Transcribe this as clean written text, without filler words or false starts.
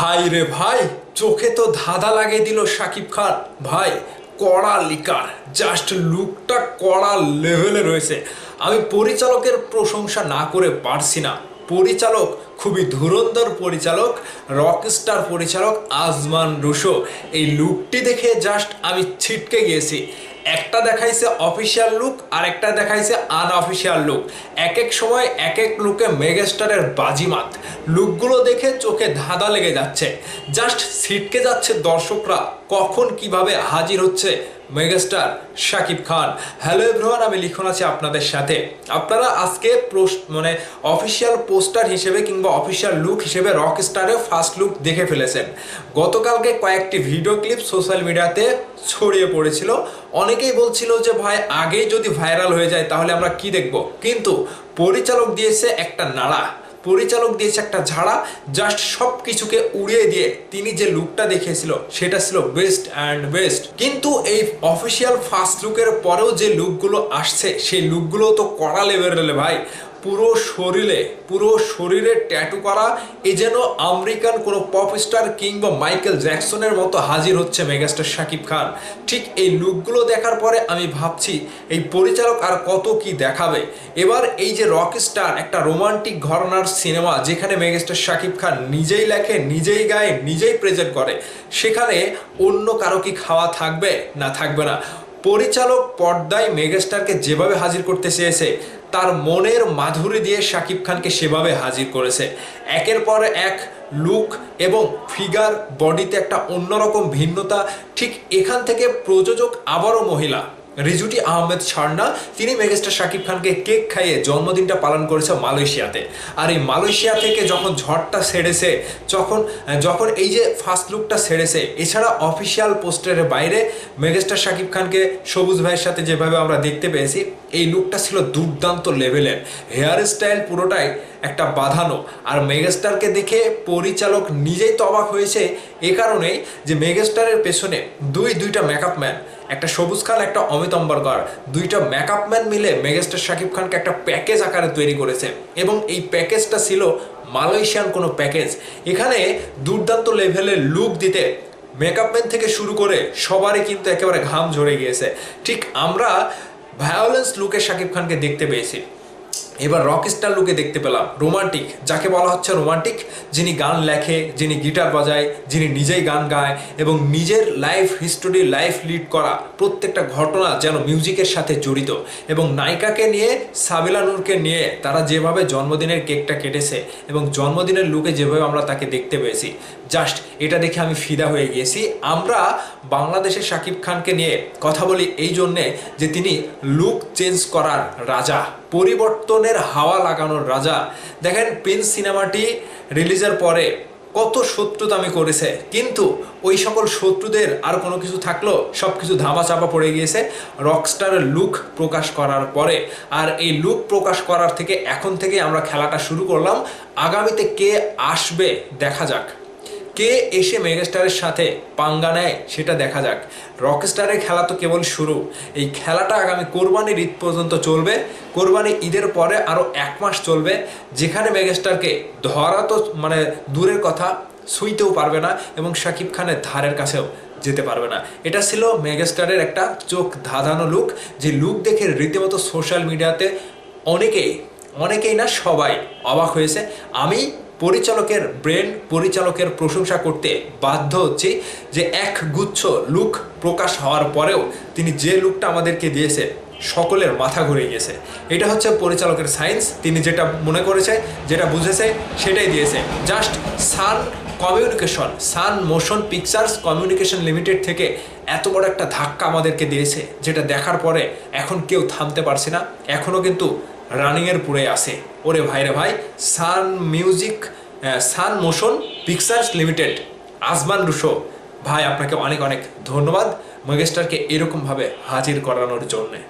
ভাই রে ভাই, চোখে তো ধাঁধা লাগিয়ে দিল শাকিব খান ভাই। কড়া লিকার, জাস্ট লুকটা কড়া লেভেলে রয়েছে। আমি পরিচালকের প্রশংসা না করে পারছি না। পরিচালক খুবই ধুরন্ধর পরিচালক, রকস্টার পরিচালক আজমান রুশো। এই লুকটি দেখে জাস্ট আমি ছিটকে গিয়েছি। একটা দেখাইছে অফিসিয়াল লুক আর একটা দেখাইছে আনঅফিসিয়াল লুক। এক এক সময় এক এক লুকে মেগাস্টারের বাজিমাত। লুকগুলো দেখে চোখে ধাঁধা লেগে যাচ্ছে, জাস্ট ছিটকে যাচ্ছে দর্শকরা কখন কিভাবে হাজির হচ্ছে megastar Shakib Khan. Hello everyone, আমি লিখন আছি আপনাদের সাথে। আপনারা আজকে অফিসিয়াল পোস্টার হিসেবে কিংবা অফিসিয়াল লুক হিসেবে রকস্টারের ফার্স্ট লুক দেখে ফেলেছেন। গতকালকে কয়েকটি ভিডিও ক্লিপ সোশ্যাল মিডিয়াতে ছড়িয়ে পড়েছিল। অনেকেই বলছিল যে ভাই আগেই যদি ভাইরাল হয়ে যায় তাহলে আমরা কি দেখব, কিন্তু পরিচালক দিয়েছে একটা নাড়া, পরিচালক দিয়েছে একটা ঝাড়া। জাস্ট সব কিছুকে উড়িয়ে দিয়ে তিনি যে লুকটা দেখিয়েছিল সেটা ছিল বেস্ট অ্যান্ড বেস্ট। কিন্তু এই অফিসিয়াল ফার্স্ট লুকের পরেও যে লুকগুলো আসছে সেই লুকগুলো তো কড়া লেভেলের ভাই। পুরো শরীরে ট্যাটু করা, এ যেন আমেরিকান কোনো পপ স্টার কিংবা মাইকেল জ্যাকসনের মতো হাজির হচ্ছে মেগাস্টার শাকিব খান। ঠিক এই লুকগুলো দেখার পরে আমি ভাবছি এই পরিচালক আর কত কি দেখাবে। এবার এই যে রকস্টার, একটা রোমান্টিক ঘরানার সিনেমা যেখানে মেগাস্টার শাকিব খান নিজেই লেখে, নিজেই গায়, নিজেই প্রেজেন্ট করে, সেখানে অন্য কারো কি খাওয়া থাকবে? না, থাকবে না। পরিচালক পর্দায় মেগাস্টারকে যেভাবে হাজির করতে চেয়েছে, তার মনের মাধুরী দিয়ে শাকিব খানকে সেভাবে হাজির করেছে। একের পর এক লুক এবং ফিগার, বডিতে একটা অন্যরকম ভিন্নতা। ঠিক এখান থেকে প্রযোজক আবারও মহিলা রিজুটি আহমেদ শার্না, তিনি মেগাস্টার শাকিব খানকে কেক খাইয়ে জন্মদিনটা পালন করেছে মালয়েশিয়াতে। আর এই মালয়েশিয়া থেকে যখন ঝড়টা ছেড়েছে, যখন এই যে ফার্স্ট লুকটা ছেড়েছে, এছাড়া অফিসিয়াল পোস্টারের বাইরে মেগাস্টার শাকিব খানকে সবুজ ভাইয়ের সাথে যেভাবে আমরা দেখতে পেয়েছি, এই লুকটা ছিল দুর্দান্ত লেভেলের। হেয়ার স্টাইল পুরোটাই একটা বাঁধানো। আর মেগাস্টারকে দেখে পরিচালক নিজেই তো অবাক হয়েছে এ কারণেই যে মেগাস্টারের পেছনে দুইটা মেকআপ ম্যান, একটা সবুজ খান, একটা অমিত অম্বরকর, দুইটা মেকআপ ম্যান মিলে মেগাস্টার শাকিব খানকে একটা প্যাকেজ আকারে তৈরি করেছে। এবং এই প্যাকেজটা ছিল মালয়েশিয়ান কোনো প্যাকেজ। এখানে দুর্দান্ত লেভেলের লুক দিতে মেকআপ ম্যান থেকে শুরু করে সবারই কিন্তু একেবারে ঘাম ঝরে গিয়েছে। ঠিক আমরা ভায়োলেন্স লুকে শাকিব খানকে দেখতে পেয়েছি, এবার রকস্টার লুকে দেখতে পেলাম রোমান্টিক, যাকে বলা হচ্ছে রোমান্টিক, যিনি গান লেখে, যিনি গিটার বাজায়, যিনি নিজেই গান গায় এবং নিজের লাইফ হিস্টোরি, লাইফ লিড করা প্রত্যেকটা ঘটনা যেন মিউজিকের সাথে জড়িত। এবং নায়িকাকে নিয়ে, সাবিলা নূরকে নিয়ে তারা যেভাবে জন্মদিনের কেকটা কেটেছে এবং জন্মদিনের লুকে যেভাবে আমরা তাকে দেখতে পেয়েছি, জাস্ট এটা দেখে আমি ফিদা হয়ে গিয়েছি। আমরা বাংলাদেশের শাকিব খানকে নিয়ে কথা বলি এই জন্যে যে তিনি লুক চেঞ্জ করার রাজা, পরিবর্তনের হাওয়া লাগানোর রাজা। দেখেন, প্রিন্স সিনেমাটি রিলিজের পরে কত শত্রুতামি করেছে, কিন্তু ওই সকল শত্রুদের আর কোনো কিছু থাকলো, সব কিছু ধামাচাপা পড়ে গিয়েছে রকস্টারের লুক প্রকাশ করার পরে। আর এই লুক প্রকাশ করার থেকে এখন থেকে আমরা খেলাটা শুরু করলাম। আগামীতে কে আসবে দেখা যাক, কে এসে মেগাস্টারের সাথে পাঙ্গা নেয় সেটা দেখা যাক। রকস্টারের খেলা তো কেবল শুরু। এই খেলাটা আগামী কোরবানির ঈদ পর্যন্ত চলবে। কোরবানি ঈদের পরে আরও 1 মাস চলবে, যেখানে মেগাস্টারকে ধরা তো দূরের কথা, ছুঁইতেও পারবে না এবং শাকিব খানের ধারের কাছেও যেতে পারবে না। এটা ছিল মেগাস্টারের একটা চোখ ধাঁধানো লুক, যে লুক দেখে রীতিমতো সোশ্যাল মিডিয়াতে অনেকেই না সবাই অবাক হয়েছে। আমি পরিচালকের ব্রেন, পরিচালকের প্রশংসা করতে বাধ্য হচ্ছি যে এক গুচ্ছ লুক প্রকাশ হওয়ার পরেও তিনি যে লুকটা আমাদেরকে দিয়েছে, সকলের মাথা ঘুরে গিয়েছে। এটা হচ্ছে পরিচালকের সায়েন্স। তিনি যেটা মনে করেছে, যেটা বুঝেছে সেটাই দিয়েছে। জাস্ট সান মোশন পিকচার্স কমিউনিকেশন লিমিটেড থেকে এত বড় একটা ধাক্কা আমাদেরকে দিয়েছে, যেটা দেখার পরে এখন কেউ থামতে পারছে না, এখনও কিন্তু রানিংয়ের পুরে আসে। ওরে ভাই রে ভাই, Sun Motion Pictures Limited, Azman Rusho ভাই, আপনাকে অনেক অনেক ধন্যবাদ মেগাস্টারকে এরকমভাবে হাজির করানোর জন্যে।